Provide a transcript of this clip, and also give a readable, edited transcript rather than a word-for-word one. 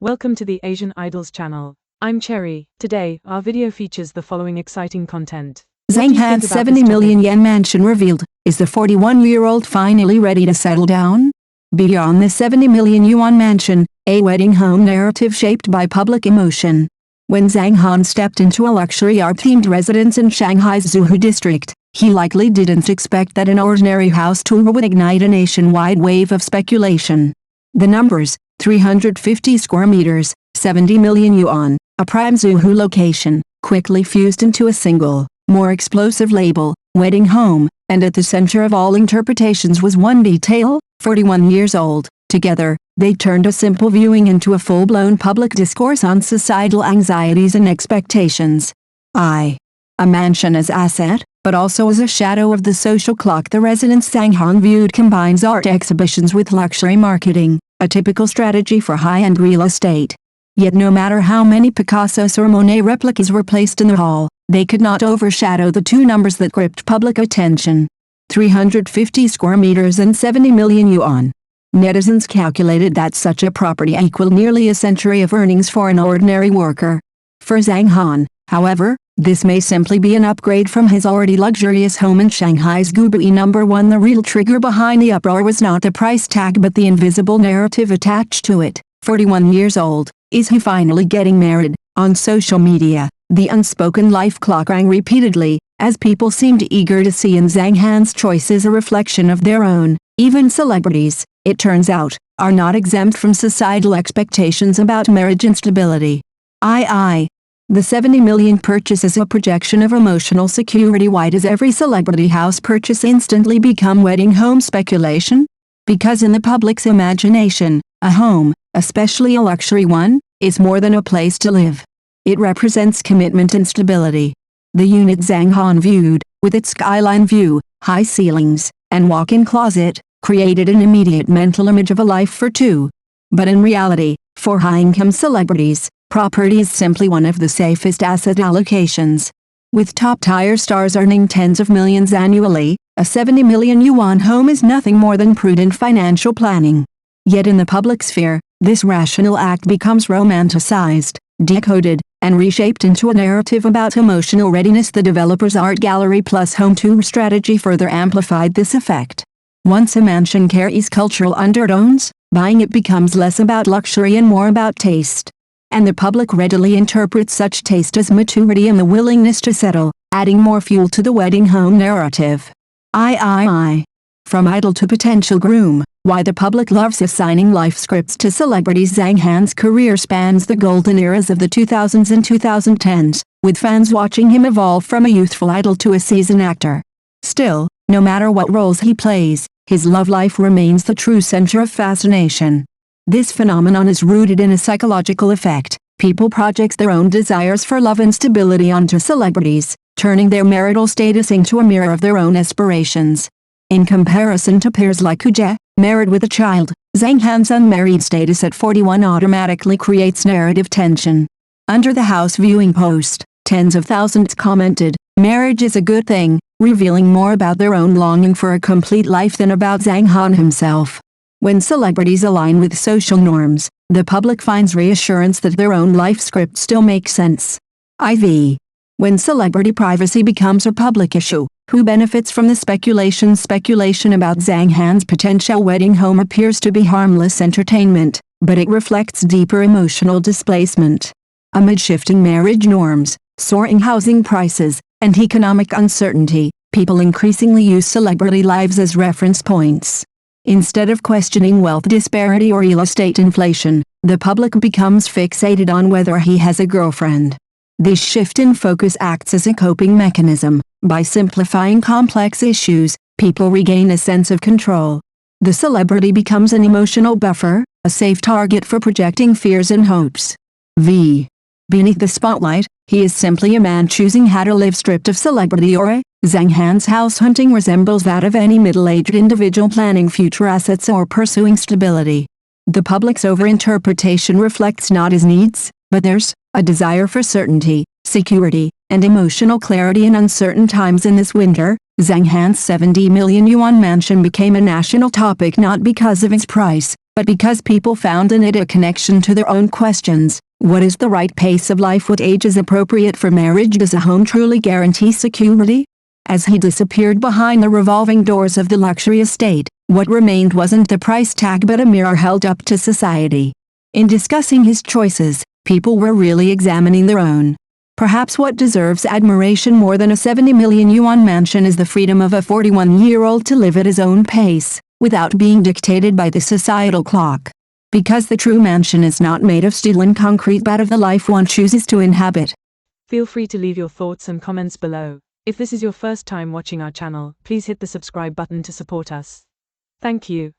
Welcome to the Asian Idols channel. I'm Cherry. Today, our video features the following exciting content. Zhang Han's 70 million yen mansion revealed. Is the 41-year-old finally ready to settle down? Beyond the 70 million yuan mansion, a wedding home narrative shaped by public emotion. When Zhang Han stepped into a luxury art-themed residence in Shanghai's Xuhui district, he likely didn't expect that an ordinary house tour would ignite a nationwide wave of speculation. The numbers, 350 square meters, 70 million yuan, a prime Xuhui location, quickly fused into a single, more explosive label, wedding home, and at the center of all interpretations was one detail, 41 years old. Together, they turned a simple viewing into a full-blown public discourse on societal anxieties and expectations. A mansion as asset, but also as a shadow of the social clock the residence Zhang Han viewed combines art exhibitions with luxury marketing, a typical strategy for high-end real estate. Yet no matter how many Picassos or Monet replicas were placed in the hall, they could not overshadow the two numbers that gripped public attention. 350 square meters and 70 million yuan. Netizens calculated that such a property equaled nearly a century of earnings for an ordinary worker. For Zhang Han, however, this may simply be an upgrade from his already luxurious home in Shanghai's Xuhui No. 1. The real trigger behind the uproar was not the price tag but the invisible narrative attached to it. 41 years old, is he finally getting married? On social media, the unspoken life clock rang repeatedly, as people seemed eager to see in Zhang Han's choices a reflection of their own. Even celebrities, it turns out, are not exempt from societal expectations about marriage instability. The 70 million purchase is a projection of emotional security. Why does every celebrity house purchase instantly become wedding home speculation? Because in the public's imagination, a home, especially a luxury one, is more than a place to live. It represents commitment and stability. The unit Zhang Han viewed, with its skyline view, high ceilings, and walk-in closet, created an immediate mental image of a life for two. But in reality, for high-income celebrities, property is simply one of the safest asset allocations. With top-tier stars earning tens of millions annually, a 70 million yuan home is nothing more than prudent financial planning. Yet in the public sphere, this rational act becomes romanticized, decoded, and reshaped into a narrative about emotional readiness. The developer's art gallery plus home tour strategy further amplified this effect. Once a mansion carries cultural undertones, buying it becomes less about luxury and more about taste. And the public readily interprets such taste as maturity and the willingness to settle, adding more fuel to the wedding home narrative. From idol to potential groom, why the public loves assigning life scripts to celebrities. Zhang Han's career spans the golden eras of the 2000s and 2010s, with fans watching him evolve from a youthful idol to a seasoned actor. Still, no matter what roles he plays, his love life remains the true center of fascination. This phenomenon is rooted in a psychological effect. People project their own desires for love and stability onto celebrities, turning their marital status into a mirror of their own aspirations. In comparison to peers like Xuhui, married with a child, Zhang Han's unmarried status at 41 automatically creates narrative tension. Under the house viewing post, tens of thousands commented, "Marriage is a good thing," revealing more about their own longing for a complete life than about Zhang Han himself. When celebrities align with social norms, the public finds reassurance that their own life script still makes sense. When celebrity privacy becomes a public issue, who benefits from the speculation? Speculation about Zhang Han's potential wedding home appears to be harmless entertainment, but it reflects deeper emotional displacement. Amid shifting marriage norms, soaring housing prices, and economic uncertainty, people increasingly use celebrity lives as reference points. Instead of questioning wealth disparity or real estate inflation, the public becomes fixated on whether he has a girlfriend. This shift in focus acts as a coping mechanism. By simplifying complex issues, people regain a sense of control. The celebrity becomes an emotional buffer, a safe target for projecting fears and hopes. Beneath the spotlight, he is simply a man choosing how to live stripped of celebrity aura. Zhang Han's house hunting resembles that of any middle-aged individual planning future assets or pursuing stability. The public's overinterpretation reflects not his needs, but theirs, a desire for certainty, security, and emotional clarity in uncertain times. In this winter, Zhang Han's 70 million yuan mansion became a national topic not because of its price, but because people found in it a connection to their own questions. What is the right pace of life? What age is appropriate for marriage? Does a home truly guarantee security? As he disappeared behind the revolving doors of the luxury estate, what remained wasn't the price tag but a mirror held up to society. In discussing his choices, people were really examining their own. Perhaps what deserves admiration more than a 70 million yuan mansion is the freedom of a 41-year-old to live at his own pace, without being dictated by the societal clock. Because the true mansion is not made of steel and concrete but of the life one chooses to inhabit. Feel free to leave your thoughts and comments below. If this is your first time watching our channel, please hit the subscribe button to support us. Thank you.